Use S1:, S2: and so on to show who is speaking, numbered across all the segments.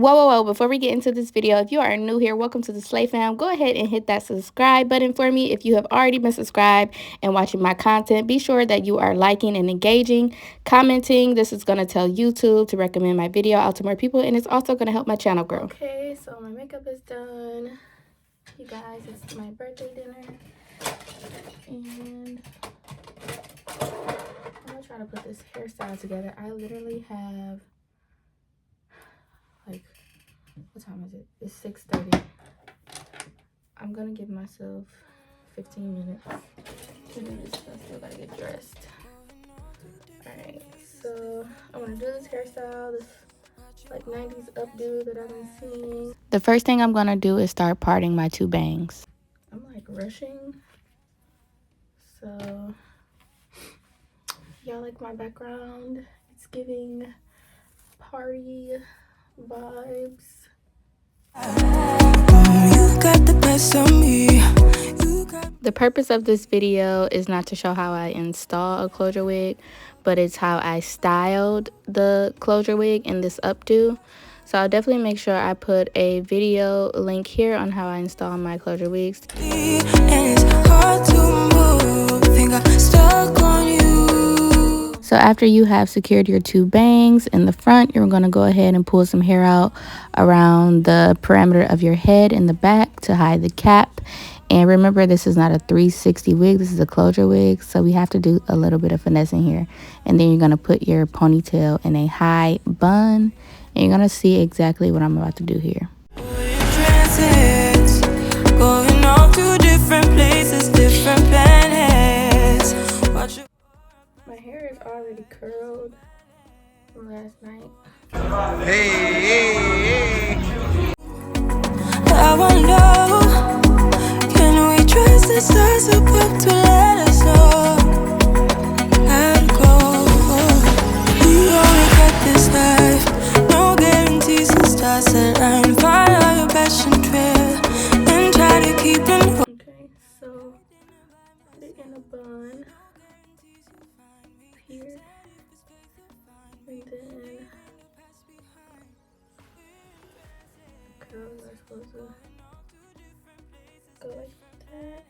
S1: Whoa, before we get into this video, if you are new here, welcome to the Slay fam. Go ahead and hit that subscribe button for me. If you have already been subscribed and watching my content, be sure that you are liking and engaging, commenting. This is going to tell YouTube to recommend my video out to more people, and it's also going to help my channel grow. Okay, so my makeup is done. You guys, it's my birthday dinner, and I'm going to try to put this hairstyle together. I literally have, like, what time is it? It's 6:30. I'm gonna give myself 15 minutes to do this. I still gotta get dressed. Alright, so I'm gonna do this hairstyle, this like 90s updo that I've been seeing. The first thing I'm gonna do is start parting my two bangs. I'm like rushing, so y'all like my background? It's giving party vibes. The purpose of this video is not to show how I install a closure wig, but it's how I styled the closure wig in this updo. So I'll definitely make sure I put a video link here on how I install my closure wigs. So after you have secured your two bangs in the front, you're going to go ahead and pull some hair out around the perimeter of your head in the back to hide the cap. And remember, this is not a 360 wig. This is a closure wig. So we have to do a little bit of finessing here. And then you're going to put your ponytail in a high bun. And you're going to see exactly what I'm about to do here. Going off to different places, different planets. My hair is already curled from last night. Hey. I wanna know, can we trust the stars above to let us know? I'd go. We only got this life, no guarantees and stars that line. Follow your passion trail and try to keep it. Okay, so put it in a bun. Here, and then curls are supposed to go like that.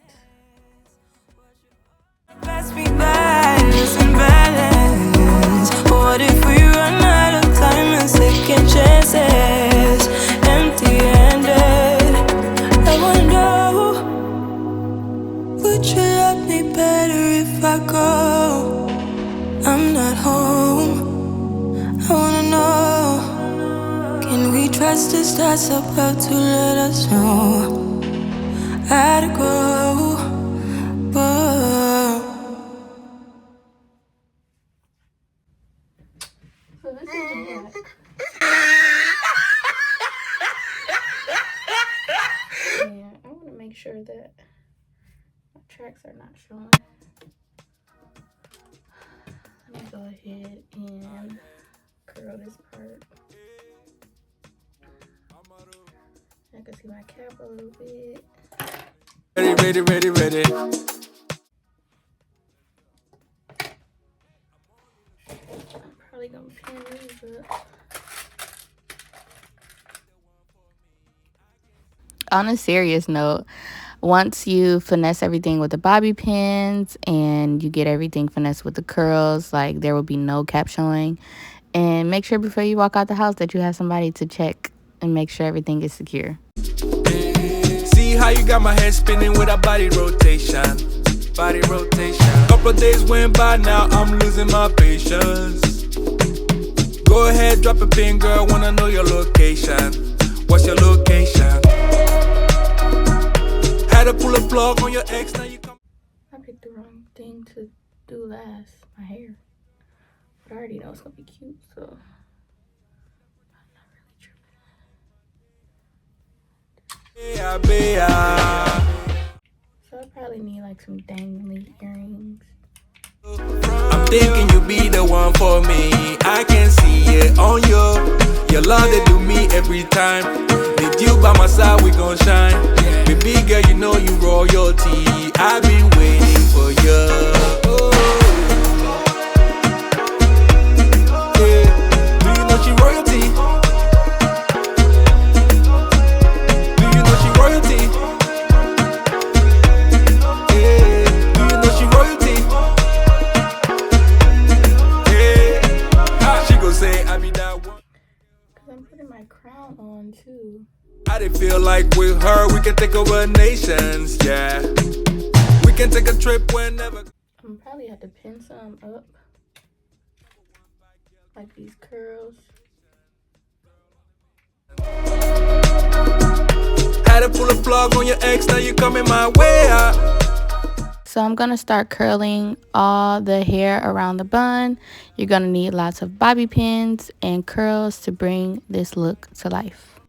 S1: Pass me by, listen balance. What if we run out of time and second chances? Empty-handed. I wanna know, would you love me better if I go? I'm not home. I wanna know, can we trust the stars above to let us know? I'd go. Whoa. So this is the back. And I want to make sure that my tracks are not showing. Let me go ahead and curl this part. I can see my cap a little bit. Ready. I'm probably gonna pin these up. On a serious note, once you finesse everything with the bobby pins and you get everything finessed with the curls, like there will be no cap showing. And make sure before you walk out the house that you have somebody to check and make sure everything is secure.
S2: See how you got my head spinning with a body rotation. Couple of days went by, now I'm losing my patience. Go ahead, drop a pin, girl, wanna know your location. What's your location? Had to pull a plug on your ex, now you come.
S1: I picked the wrong thing to do last, my hair. But I already know it's gonna be cute, so I'm not really tripping. So I probably need like some dangly earrings.
S2: I'm thinking you'll be the one for me. I can see it on you. Your love, they do me every time. With you by my side, we gon' shine. Baby girl, you know you royalty. I've been waiting for you. Yeah. Do you know she royalty?
S3: putting my crown on too.
S2: I did feel like with her we can take over nations, yeah. We can take a trip whenever.
S3: I'm probably have to pin some up, like these curls.
S2: Had to pull a plug on your ex, now you coming my way out.
S3: So I'm gonna start curling all the hair around the bun. You're gonna need lots of bobby pins and curls to bring this look to life.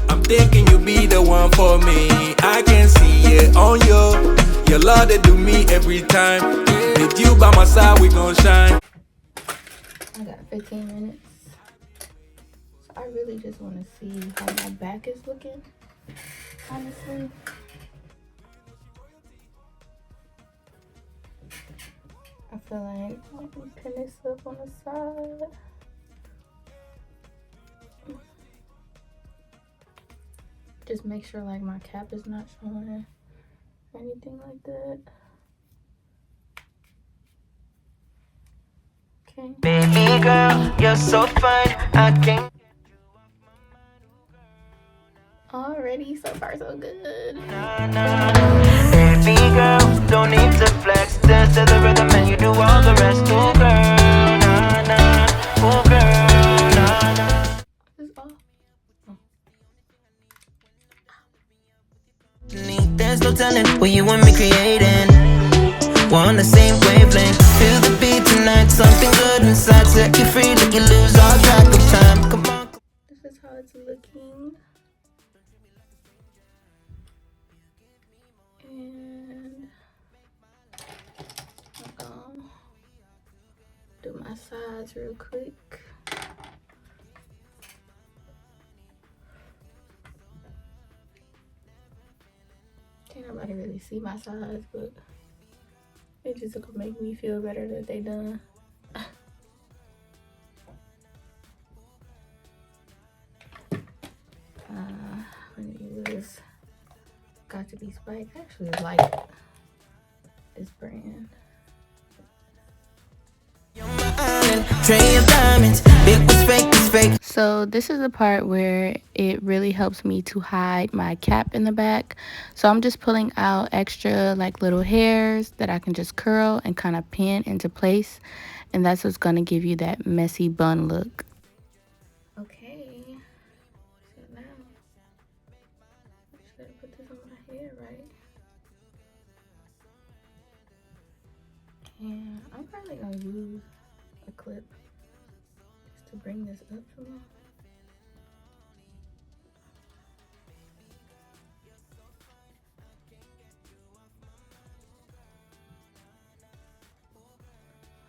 S2: I'm thinking you be the one for me. I can see it on you. Your love that do me every time. With you by my side, we gon' shine.
S3: I got 15 minutes. So I really just want to see how my back is looking, honestly. I feel like I can pin this up on the side. Just make sure like my cap is not showing or anything like that. Okay.
S4: Baby girl, you're so fine. I can't.
S3: Already, so far so good.
S4: Baby girl, don't need to flex. Dance to the rhythm and you do all the rest. Oh girl, nah nah. Oh girl, nah nah.
S3: This is off.
S4: There's no telling what you and me creating. We're on the same wavelength. Feel the beat tonight. Something good inside. Set you free, let you lose all track of time. Come on.
S3: This is how it's looking. And I'll do my sides real quick. Can't nobody really see my sides, but it just gonna make me feel better that they done. I'm gonna use Got to Be Spike. I actually like this brand. So this is the part where it really helps me to hide my cap in the back. So I'm just pulling out extra like little hairs that I can just curl and kind of pin into place. And that's what's going to give you that messy bun look. Okay, so now I should put this on my hair, right? And I'm probably going to use a clip just to bring this up some more.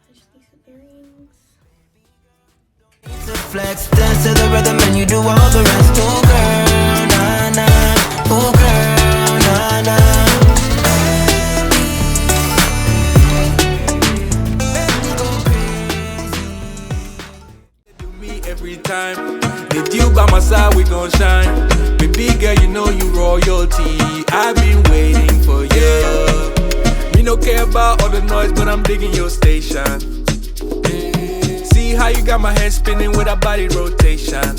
S3: I just need some earrings.
S4: Flex, dance to the rhythm and you do all the rest. Oh girl, nah nah. Oh girl, nah nah.
S2: Do me every time. With you by my side, we gon' shine. Baby girl, you know you royalty. I've been waiting for you. Me no care about all the noise, but I'm digging your station. See how you got my head spinning with a body rotation.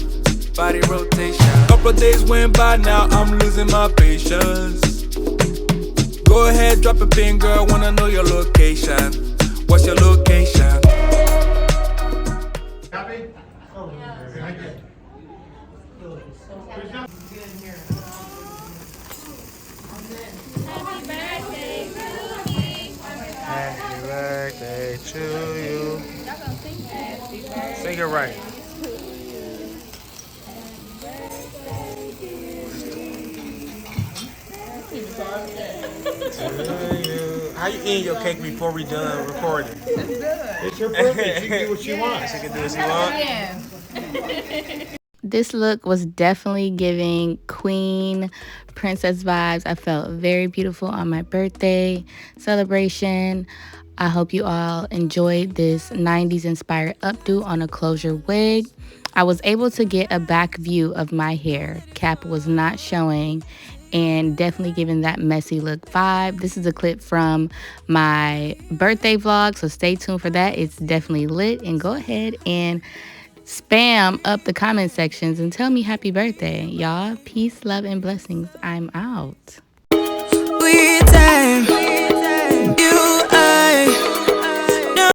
S2: Body rotation. Couple of days went by, now I'm losing my patience. Go ahead, drop a pin, girl, wanna know your location. What's your location?
S5: Happy? Oh, thank you.
S6: Happy birthday to you. Sing it right. To you. How you eating your cake before we done recording?
S5: It's your birthday. She can do what she wants.
S6: She can do what she wants.
S3: This look was definitely giving queen princess vibes. I felt very beautiful on my birthday celebration. I hope you all enjoyed this 90s inspired updo on a closure wig. I was able to get a back view of my hair. Cap was not showing and definitely giving that messy look vibe. This is a clip from my birthday vlog, so stay tuned for that. It's definitely lit, and go ahead and spam up the comment sections and tell me happy birthday. Y'all, peace, love, and blessings. I'm out.
S1: We time. You